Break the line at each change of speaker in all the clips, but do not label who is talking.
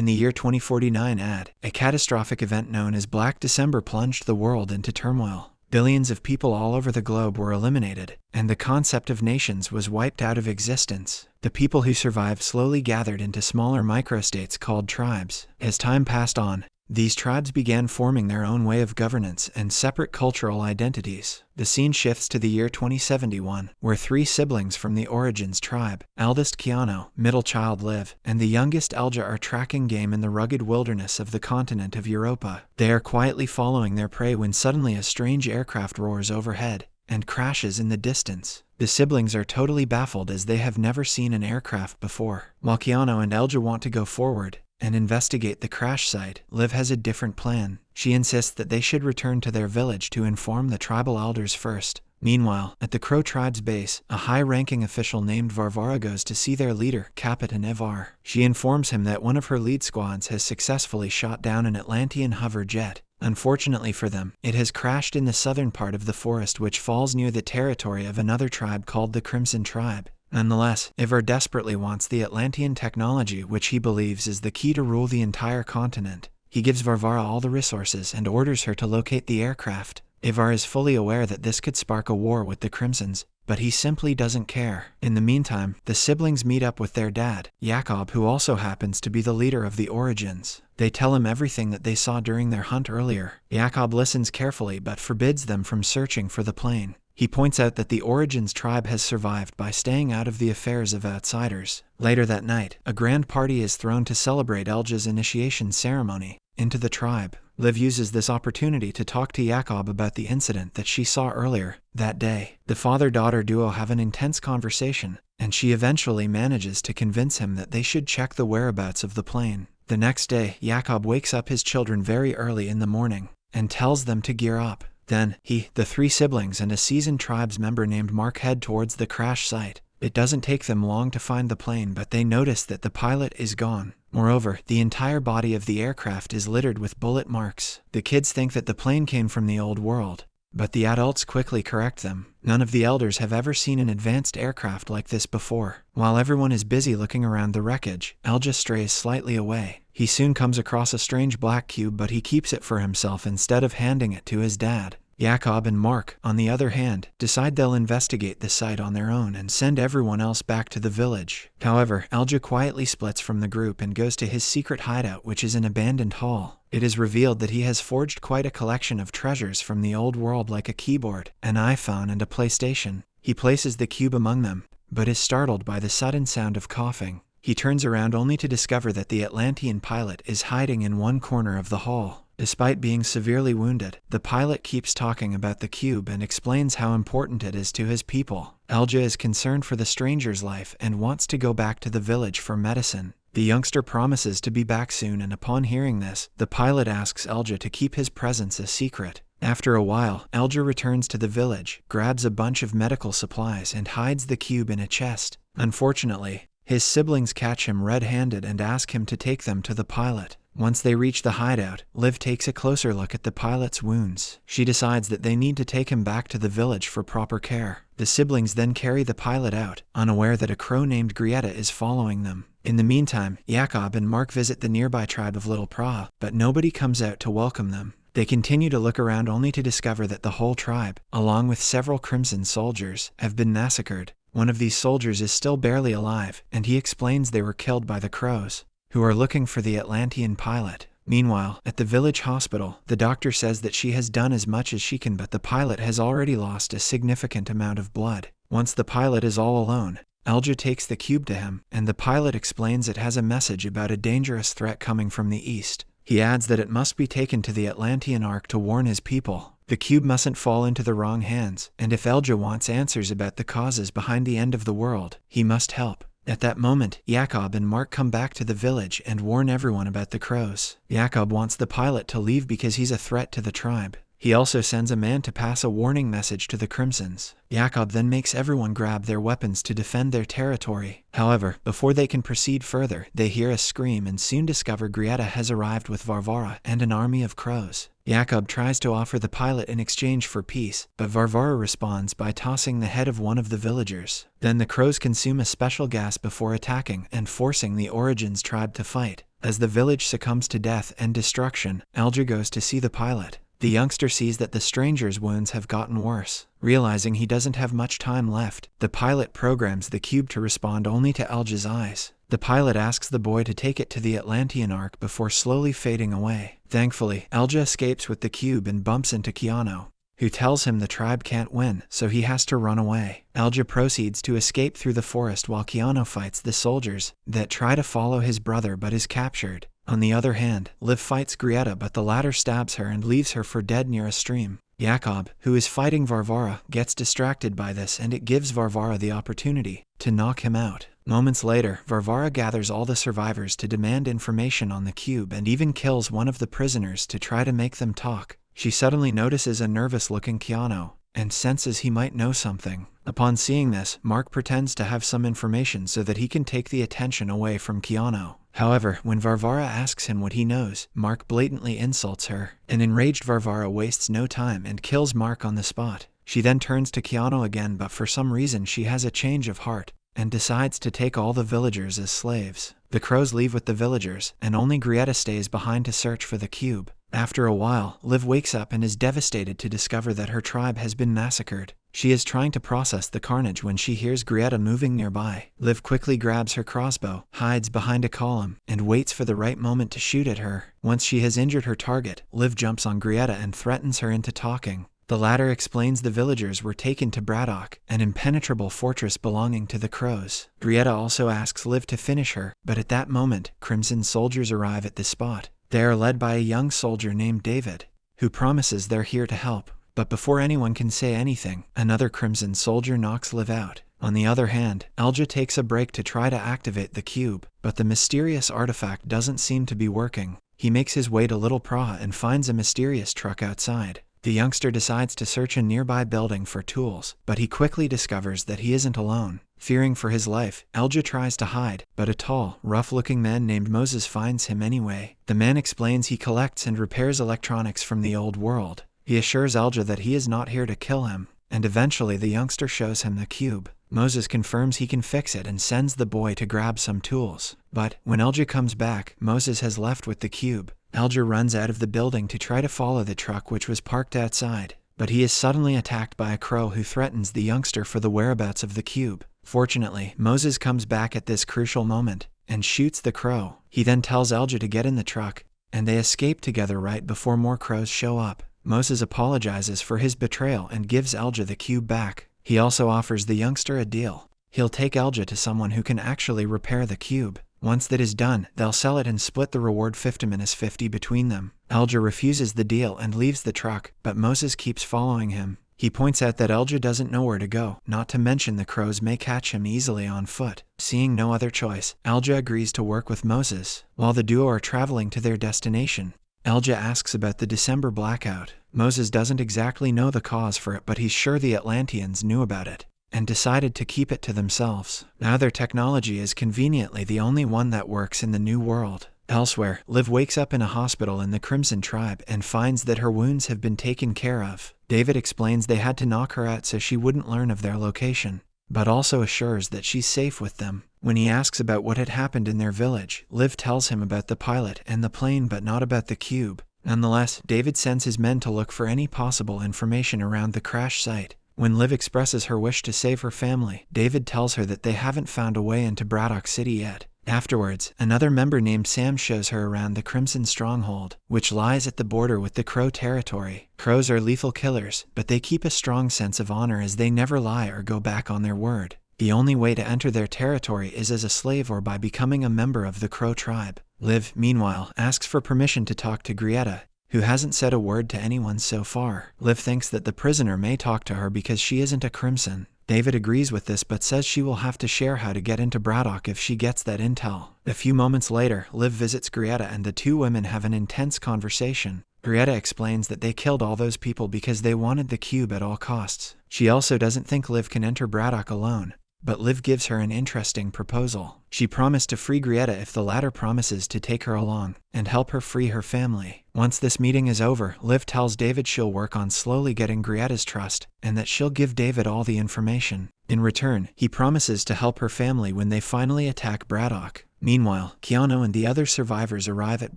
In the year 2049 a catastrophic event known as Black December plunged the world into turmoil. Billions of people all over the globe were eliminated, and the concept of nations was wiped out of existence. The people who survived slowly gathered into smaller microstates called tribes. As time passed on, these tribes began forming their own way of governance and separate cultural identities. The scene shifts to the year 2071, where three siblings from the Origins tribe, eldest Keanu, middle child Liv, and the youngest Elja are tracking game in the rugged wilderness of the continent of Europa. They are quietly following their prey when suddenly a strange aircraft roars overhead and crashes in the distance. The siblings are totally baffled as they have never seen an aircraft before. While Keanu and Elja want to go forward and investigate the crash site, Liv has a different plan. She insists that they should return to their village to inform the tribal elders first. Meanwhile, at the Crow tribe's base, a high-ranking official named Varvara goes to see their leader, Captain Evar. She informs him that one of her lead squads has successfully shot down an Atlantean hover jet. Unfortunately for them, it has crashed in the southern part of the forest, which falls near the territory of another tribe called the Crimson Tribe. Nonetheless, Ivar desperately wants the Atlantean technology, which he believes is the key to rule the entire continent. He gives Varvara all the resources and orders her to locate the aircraft. Ivar is fully aware that this could spark a war with the Crimsons, but he simply doesn't care. In the meantime, the siblings meet up with their dad, Jakob, who also happens to be the leader of the Origins. They tell him everything that they saw during their hunt earlier. Jakob listens carefully but forbids them from searching for the plane. He points out that the Origins tribe has survived by staying out of the affairs of outsiders. Later that night, a grand party is thrown to celebrate Elja's initiation ceremony into the tribe. Liv uses this opportunity to talk to Jakob about the incident that she saw earlier that day. The father-daughter duo have an intense conversation, and she eventually manages to convince him that they should check the whereabouts of the plane. The next day, Jakob wakes up his children very early in the morning and tells them to gear up. Then, the three siblings and a seasoned tribes member named Mark head towards the crash site. It doesn't take them long to find the plane, but they notice that the pilot is gone. Moreover, the entire body of the aircraft is littered with bullet marks. The kids think that the plane came from the old world, but the adults quickly correct them. None of the elders have ever seen an advanced aircraft like this before. While everyone is busy looking around the wreckage, Elja strays slightly away. He soon comes across a strange black cube, but he keeps it for himself instead of handing it to his dad. Jakob and Mark, on the other hand, decide they'll investigate the site on their own and send everyone else back to the village. However, Elja quietly splits from the group and goes to his secret hideout, which is an abandoned hall. It is revealed that he has forged quite a collection of treasures from the old world, like a keyboard, an iPhone, and a PlayStation. He places the cube among them, but is startled by the sudden sound of coughing. He turns around only to discover that the Atlantean pilot is hiding in one corner of the hall. Despite being severely wounded, the pilot keeps talking about the cube and explains how important it is to his people. Elja is concerned for the stranger's life and wants to go back to the village for medicine. The youngster promises to be back soon, and upon hearing this, the pilot asks Elja to keep his presence a secret. After a while, Elja returns to the village, grabs a bunch of medical supplies, and hides the cube in a chest. Unfortunately, his siblings catch him red-handed and ask him to take them to the pilot. Once they reach the hideout, Liv takes a closer look at the pilot's wounds. She decides that they need to take him back to the village for proper care. The siblings then carry the pilot out, unaware that a crow named Grieta is following them. In the meantime, Jakob and Mark visit the nearby tribe of Little Praha, but nobody comes out to welcome them. They continue to look around only to discover that the whole tribe, along with several Crimson soldiers, have been massacred. One of these soldiers is still barely alive, and he explains they were killed by the crows, who are looking for the Atlantean pilot. Meanwhile, at the village hospital, the doctor says that she has done as much as she can, but the pilot has already lost a significant amount of blood. Once the pilot is all alone, Elja takes the cube to him, and the pilot explains it has a message about a dangerous threat coming from the east. He adds that it must be taken to the Atlantean Ark to warn his people. The cube mustn't fall into the wrong hands, and if Elja wants answers about the causes behind the end of the world, he must help. At that moment, Jakob and Mark come back to the village and warn everyone about the crows. Jakob wants the pilot to leave because he's a threat to the tribe. He also sends a man to pass a warning message to the Crimsons. Jakob then makes everyone grab their weapons to defend their territory. However, before they can proceed further, they hear a scream and soon discover Grieta has arrived with Varvara and an army of crows. Jakob tries to offer the pilot in exchange for peace, but Varvara responds by tossing the head of one of the villagers. Then the crows consume a special gas before attacking and forcing the Origins tribe to fight. As the village succumbs to death and destruction, Alger goes to see the pilot. The youngster sees that the stranger's wounds have gotten worse. Realizing he doesn't have much time left, the pilot programs the cube to respond only to Alger's eyes. The pilot asks the boy to take it to the Atlantean Ark before slowly fading away. Thankfully, Alger escapes with the cube and bumps into Keanu, who tells him the tribe can't win, so he has to run away. Alger proceeds to escape through the forest while Keanu fights the soldiers that try to follow his brother but is captured. On the other hand, Liv fights Grieta, but the latter stabs her and leaves her for dead near a stream. Jakob, who is fighting Varvara, gets distracted by this, and it gives Varvara the opportunity to knock him out. Moments later, Varvara gathers all the survivors to demand information on the cube and even kills one of the prisoners to try to make them talk. She suddenly notices a nervous-looking Keanu and senses he might know something. Upon seeing this, Mark pretends to have some information so that he can take the attention away from Keanu. However, when Varvara asks him what he knows, Mark blatantly insults her. An enraged Varvara wastes no time and kills Mark on the spot. She then turns to Keanu again, but for some reason she has a change of heart and decides to take all the villagers as slaves. The crows leave with the villagers, and only Grieta stays behind to search for the cube. After a while, Liv wakes up and is devastated to discover that her tribe has been massacred. She is trying to process the carnage when she hears Grieta moving nearby. Liv quickly grabs her crossbow, hides behind a column, and waits for the right moment to shoot at her. Once she has injured her target, Liv jumps on Grieta and threatens her into talking. The latter explains the villagers were taken to Braddock, an impenetrable fortress belonging to the crows. Grieta also asks Liv to finish her, but at that moment, Crimson soldiers arrive at the spot. They are led by a young soldier named David, who promises they're here to help. But before anyone can say anything, another Crimson soldier knocks Liv out. On the other hand, Alger takes a break to try to activate the cube, but the mysterious artifact doesn't seem to be working. He makes his way to Little Praha and finds a mysterious truck outside. The youngster decides to search a nearby building for tools, but he quickly discovers that he isn't alone. Fearing for his life, Alger tries to hide, but a tall, rough-looking man named Moses finds him anyway. The man explains he collects and repairs electronics from the old world. He assures Alger that he is not here to kill him, and eventually the youngster shows him the cube. Moses confirms he can fix it and sends the boy to grab some tools. But when Alger comes back, Moses has left with the cube. Alger runs out of the building to try to follow the truck which was parked outside, but he is suddenly attacked by a crow who threatens the youngster for the whereabouts of the cube. Fortunately, Moses comes back at this crucial moment and shoots the crow. He then tells Alger to get in the truck, and they escape together right before more crows show up. Moses apologizes for his betrayal and gives Alger the cube back. He also offers the youngster a deal. He'll take Alger to someone who can actually repair the cube. Once that is done, they'll sell it and split the reward 50-50 between them. Alger refuses the deal and leaves the truck, but Moses keeps following him. He points out that Alger doesn't know where to go, not to mention the crows may catch him easily on foot. Seeing no other choice, Alger agrees to work with Moses. While the duo are traveling to their destination, Alger asks about the December blackout. Moses doesn't exactly know the cause for it, but he's sure the Atlanteans knew about it and decided to keep it to themselves. Now their technology is conveniently the only one that works in the new world. Elsewhere, Liv wakes up in a hospital in the Crimson Tribe and finds that her wounds have been taken care of. David explains they had to knock her out so she wouldn't learn of their location, but also assures that she's safe with them. When he asks about what had happened in their village, Liv tells him about the pilot and the plane but not about the cube. Nonetheless, David sends his men to look for any possible information around the crash site. When Liv expresses her wish to save her family, David tells her that they haven't found a way into Braddock City yet. Afterwards, another member named Sam shows her around the Crimson Stronghold, which lies at the border with the Crow territory. Crows are lethal killers, but they keep a strong sense of honor as they never lie or go back on their word. The only way to enter their territory is as a slave or by becoming a member of the Crow tribe. Liv, meanwhile, asks for permission to talk to Grieta, who hasn't said a word to anyone so far. Liv thinks that the prisoner may talk to her because she isn't a Crimson. David agrees with this but says she will have to share how to get into Braddock if she gets that intel. A few moments later, Liv visits Grieta and the two women have an intense conversation. Grieta explains that they killed all those people because they wanted the cube at all costs. She also doesn't think Liv can enter Braddock alone, but Liv gives her an interesting proposal. She promised to free Grieta if the latter promises to take her along and help her free her family. Once this meeting is over, Liv tells David she'll work on slowly getting Grieta's trust and that she'll give David all the information. In return, he promises to help her family when they finally attack Braddock. Meanwhile, Keanu and the other survivors arrive at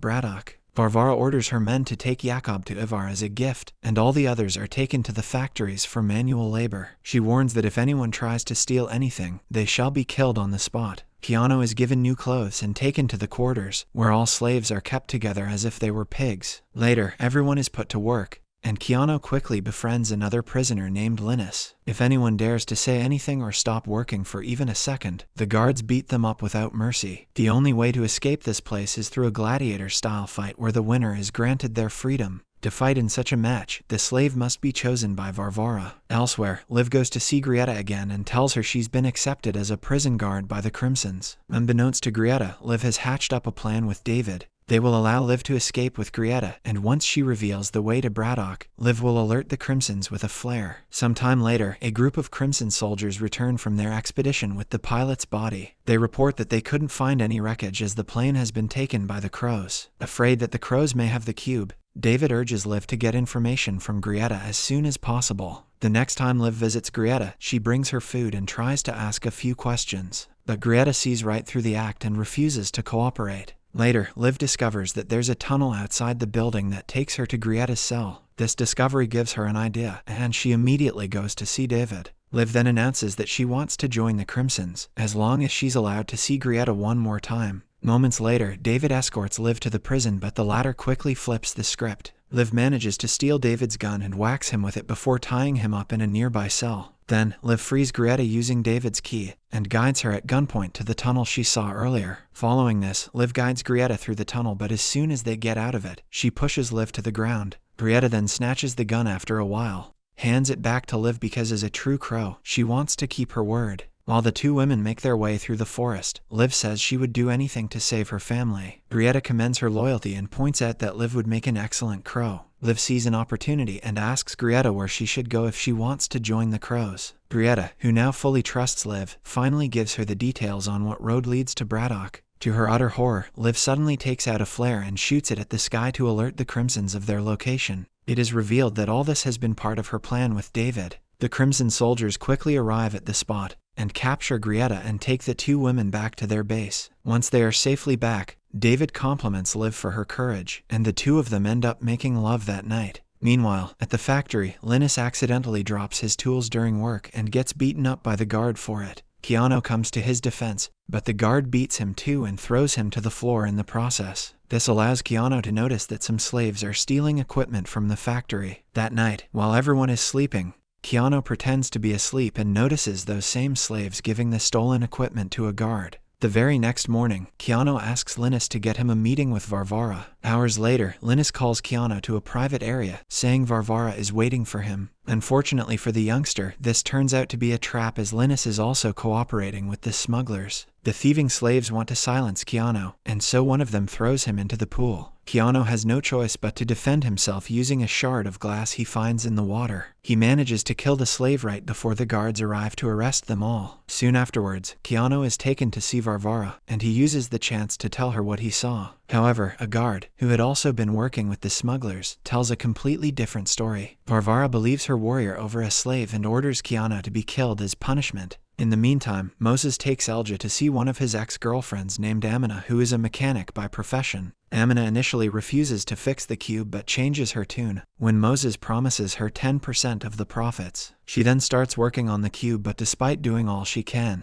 Braddock. Varvara orders her men to take Jakob to Ivar as a gift, and all the others are taken to the factories for manual labor. She warns that if anyone tries to steal anything, they shall be killed on the spot. Keanu is given new clothes and taken to the quarters, where all slaves are kept together as if they were pigs. Later, everyone is put to work, and Keanu quickly befriends another prisoner named Linus. If anyone dares to say anything or stop working for even a second, the guards beat them up without mercy. The only way to escape this place is through a gladiator-style fight where the winner is granted their freedom. To fight in such a match, the slave must be chosen by Varvara. Elsewhere, Liv goes to see Grieta again and tells her she's been accepted as a prison guard by the Crimsons. Unbeknownst to Grieta, Liv has hatched up a plan with David. They will allow Liv to escape with Grieta, and once she reveals the way to Braddock, Liv will alert the Crimsons with a flare. Sometime later, a group of Crimson soldiers return from their expedition with the pilot's body. They report that they couldn't find any wreckage as the plane has been taken by the Crows. Afraid that the Crows may have the cube, David urges Liv to get information from Grieta as soon as possible. The next time Liv visits Grieta, she brings her food and tries to ask a few questions. But Grieta sees right through the act and refuses to cooperate. Later, Liv discovers that there's a tunnel outside the building that takes her to Grieta's cell. This discovery gives her an idea, and she immediately goes to see David. Liv then announces that she wants to join the Crimsons, as long as she's allowed to see Grieta one more time. Moments later, David escorts Liv to the prison, but the latter quickly flips the script. Liv manages to steal David's gun and whacks him with it before tying him up in a nearby cell. Then, Liv frees Grieta using David's key, and guides her at gunpoint to the tunnel she saw earlier. Following this, Liv guides Grieta through the tunnel, but as soon as they get out of it, she pushes Liv to the ground. Grieta then snatches the gun after a while, hands it back to Liv because as a true crow, she wants to keep her word. While the two women make their way through the forest, Liv says she would do anything to save her family. Grieta commends her loyalty and points out that Liv would make an excellent crow. Liv sees an opportunity and asks Grieta where she should go if she wants to join the Crows. Grieta, who now fully trusts Liv, finally gives her the details on what road leads to Braddock. To her utter horror, Liv suddenly takes out a flare and shoots it at the sky to alert the Crimsons of their location. It is revealed that all this has been part of her plan with David. The Crimson soldiers quickly arrive at the spot and capture Grieta and take the two women back to their base. Once they are safely back, David compliments Liv for her courage, and the two of them end up making love that night. Meanwhile, at the factory, Linus accidentally drops his tools during work and gets beaten up by the guard for it. Keanu comes to his defense, but the guard beats him too and throws him to the floor in the process. This allows Keanu to notice that some slaves are stealing equipment from the factory. That night, while everyone is sleeping, Keanu pretends to be asleep and notices those same slaves giving the stolen equipment to a guard. The very next morning, Keanu asks Linus to get him a meeting with Varvara. Hours later, Linus calls Keanu to a private area, saying Varvara is waiting for him. Unfortunately for the youngster, this turns out to be a trap as Linus is also cooperating with the smugglers. The thieving slaves want to silence Keanu, and so one of them throws him into the pool. Keanu has no choice but to defend himself using a shard of glass he finds in the water. He manages to kill the slave right before the guards arrive to arrest them all. Soon afterwards, Keanu is taken to see Varvara, and he uses the chance to tell her what he saw. However, a guard, who had also been working with the smugglers, tells a completely different story. Varvara believes her warrior over a slave and orders Keanu to be killed as punishment. In the meantime, Moses takes Elja to see one of his ex-girlfriends named Amina, who is a mechanic by profession. Amina initially refuses to fix the cube but changes her tune when Moses promises her 10% of the profits. She then starts working on the cube, but despite doing all she can't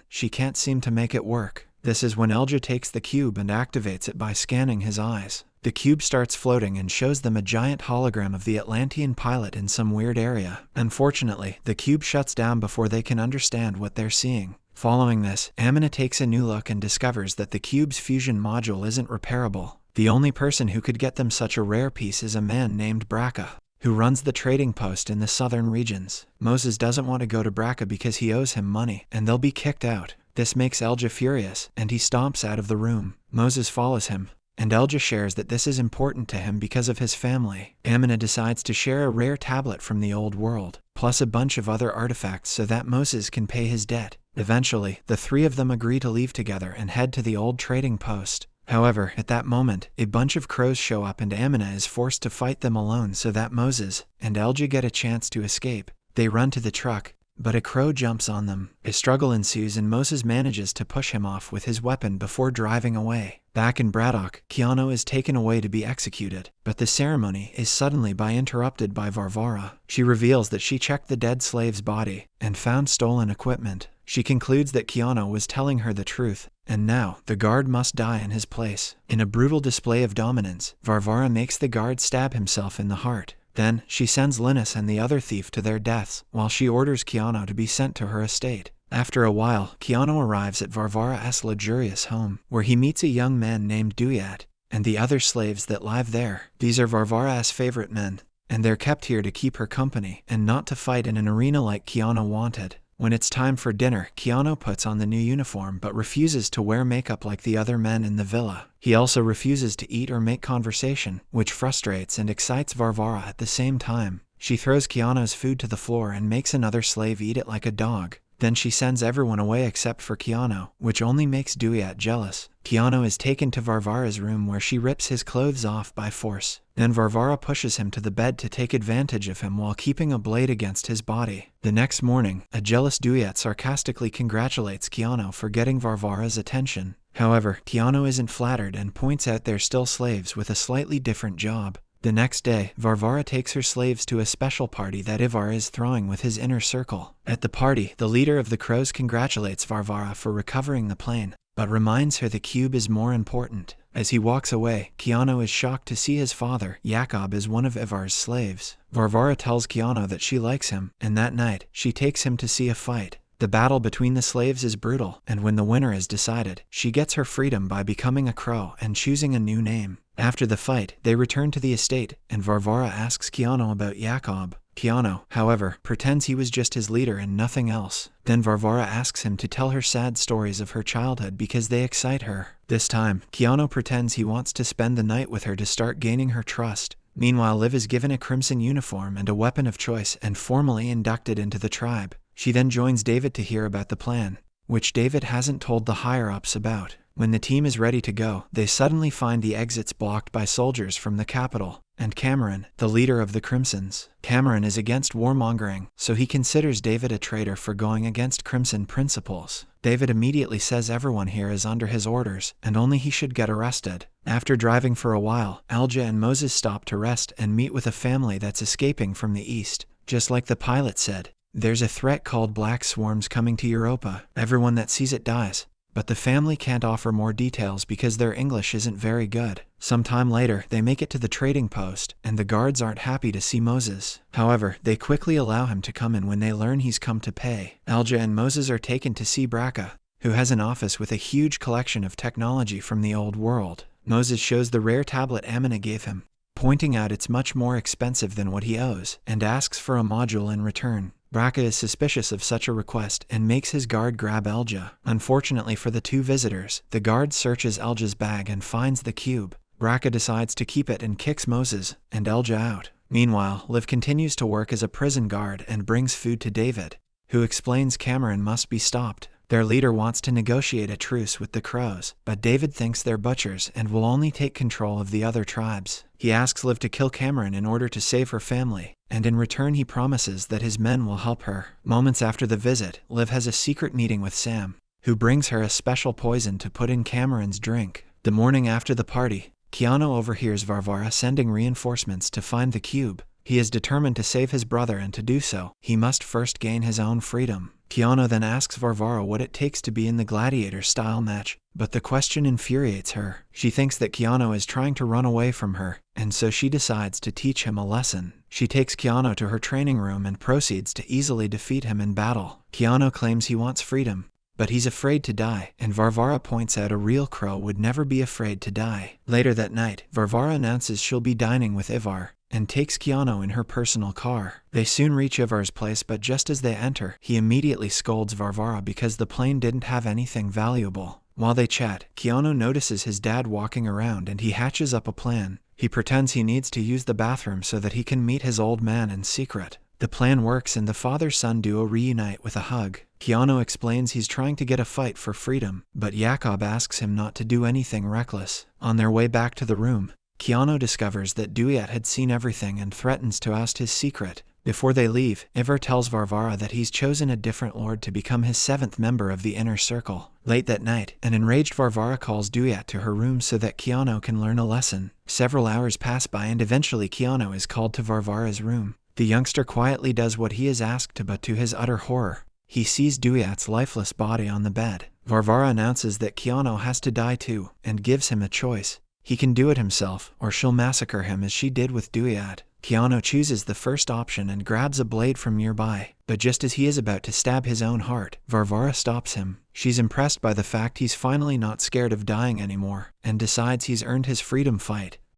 seem to make it work. This is when Elja takes the cube and activates it by scanning his eyes. The cube starts floating and shows them a giant hologram of the Atlantean pilot in some weird area. Unfortunately, the cube shuts down before they can understand what they're seeing. Following this, Amina takes a new look and discovers that the cube's fusion module isn't repairable. The only person who could get them such a rare piece is a man named Braca, who runs the trading post in the southern regions. Moses doesn't want to go to Braca because he owes him money, and they'll be kicked out. This makes Elja furious, and he stomps out of the room. Moses follows him, and Elja shares that this is important to him because of his family. Amina decides to share a rare tablet from the old world, plus a bunch of other artifacts so that Moses can pay his debt. Eventually, the three of them agree to leave together and head to the old trading post. However, at that moment, a bunch of crows show up and Amina is forced to fight them alone so that Moses and Elja get a chance to escape. They run to the truck, but a crow jumps on them. A struggle ensues and Moses manages to push him off with his weapon before driving away. Back in Braddock, Keanu is taken away to be executed, but the ceremony is suddenly interrupted by Varvara. She reveals that she checked the dead slave's body and found stolen equipment. She concludes that Keanu was telling her the truth, and now the guard must die in his place. In a brutal display of dominance, Varvara makes the guard stab himself in the heart. Then, she sends Linus and the other thief to their deaths, while she orders Keanu to be sent to her estate. After a while, Keanu arrives at Varvara's luxurious home, where he meets a young man named Duyat, and the other slaves that live there. These are Varvara's favorite men, and they're kept here to keep her company, and not to fight in an arena like Keanu wanted. When it's time for dinner, Keanu puts on the new uniform but refuses to wear makeup like the other men in the villa. He also refuses to eat or make conversation, which frustrates and excites Varvara at the same time. She throws Keanu's food to the floor and makes another slave eat it like a dog. Then she sends everyone away except for Keanu, which only makes Duyat jealous. Keanu is taken to Varvara's room where she rips his clothes off by force. Then Varvara pushes him to the bed to take advantage of him while keeping a blade against his body. The next morning, a jealous Duyat sarcastically congratulates Keanu for getting Varvara's attention. However, Keanu isn't flattered and points out they're still slaves with a slightly different job. The next day, Varvara takes her slaves to a special party that Ivar is throwing with his inner circle. At the party, the leader of the crows congratulates Varvara for recovering the plane, but reminds her the cube is more important. As he walks away, Keanu is shocked to see his father, Jakob, as one of Ivar's slaves. Varvara tells Keanu that she likes him, and that night, she takes him to see a fight. The battle between the slaves is brutal, and when the winner is decided, she gets her freedom by becoming a crow and choosing a new name. After the fight, they return to the estate, and Varvara asks Keanu about Jakob. Keanu, however, pretends he was just his leader and nothing else. Then Varvara asks him to tell her sad stories of her childhood because they excite her. This time, Keanu pretends he wants to spend the night with her to start gaining her trust. Meanwhile, Liv is given a crimson uniform and a weapon of choice and formally inducted into the tribe. She then joins David to hear about the plan, which David hasn't told the higher-ups about. When the team is ready to go, they suddenly find the exits blocked by soldiers from the capital, and Cameron, the leader of the Crimsons. Cameron is against warmongering, so he considers David a traitor for going against Crimson principles. David immediately says everyone here is under his orders, and only he should get arrested. After driving for a while, Alja and Moses stop to rest and meet with a family that's escaping from the east. Just like the pilot said, there's a threat called black swarms coming to Europa. Everyone that sees it dies. But the family can't offer more details because their English isn't very good. Sometime later, they make it to the trading post, and the guards aren't happy to see Moses. However, they quickly allow him to come in when they learn he's come to pay. Alja and Moses are taken to see Braca, who has an office with a huge collection of technology from the old world. Moses shows the rare tablet Amina gave him, pointing out it's much more expensive than what he owes, and asks for a module in return. Braca is suspicious of such a request and makes his guard grab Alja. Unfortunately for the two visitors, the guard searches Alja's bag and finds the cube. Braca decides to keep it and kicks Moses and Alja out. Meanwhile, Liv continues to work as a prison guard and brings food to David, who explains Cameron must be stopped. Their leader wants to negotiate a truce with the crows, but David thinks they're butchers and will only take control of the other tribes. He asks Liv to kill Cameron in order to save her family, and in return he promises that his men will help her. Moments after the visit, Liv has a secret meeting with Sam, who brings her a special poison to put in Cameron's drink. The morning after the party, Keanu overhears Varvara sending reinforcements to find the cube. He is determined to save his brother, and to do so, he must first gain his own freedom. Keanu then asks Varvara what it takes to be in the gladiator-style match, but the question infuriates her. She thinks that Keanu is trying to run away from her, and so she decides to teach him a lesson. She takes Keanu to her training room and proceeds to easily defeat him in battle. Keanu claims he wants freedom, but he's afraid to die, and Varvara points out a real crow would never be afraid to die. Later that night, Varvara announces she'll be dining with Ivar, and takes Keanu in her personal car. They soon reach Ivar's place, but just as they enter, he immediately scolds Varvara because the plane didn't have anything valuable. While they chat, Keanu notices his dad walking around and he hatches up a plan. He pretends he needs to use the bathroom so that he can meet his old man in secret. The plan works and the father-son duo reunite with a hug. Keanu explains he's trying to get a fight for freedom, but Jakob asks him not to do anything reckless. On their way back to the room, Keanu discovers that Duyat had seen everything and threatens to oust his secret. Before they leave, Ivar tells Varvara that he's chosen a different lord to become his 7th member of the inner circle. Late that night, an enraged Varvara calls Duyat to her room so that Keanu can learn a lesson. Several hours pass by and eventually Keanu is called to Varvara's room. The youngster quietly does what he is asked, but to his utter horror, he sees Duyat's lifeless body on the bed. Varvara announces that Keanu has to die too, and gives him a choice. He can do it himself, or she'll massacre him as she did with Duyat. Keanu chooses the first option and grabs a blade from nearby, but just as he is about to stab his own heart, Varvara stops him. She's impressed by the fact he's finally not scared of dying anymore, and decides he's earned his freedom fight.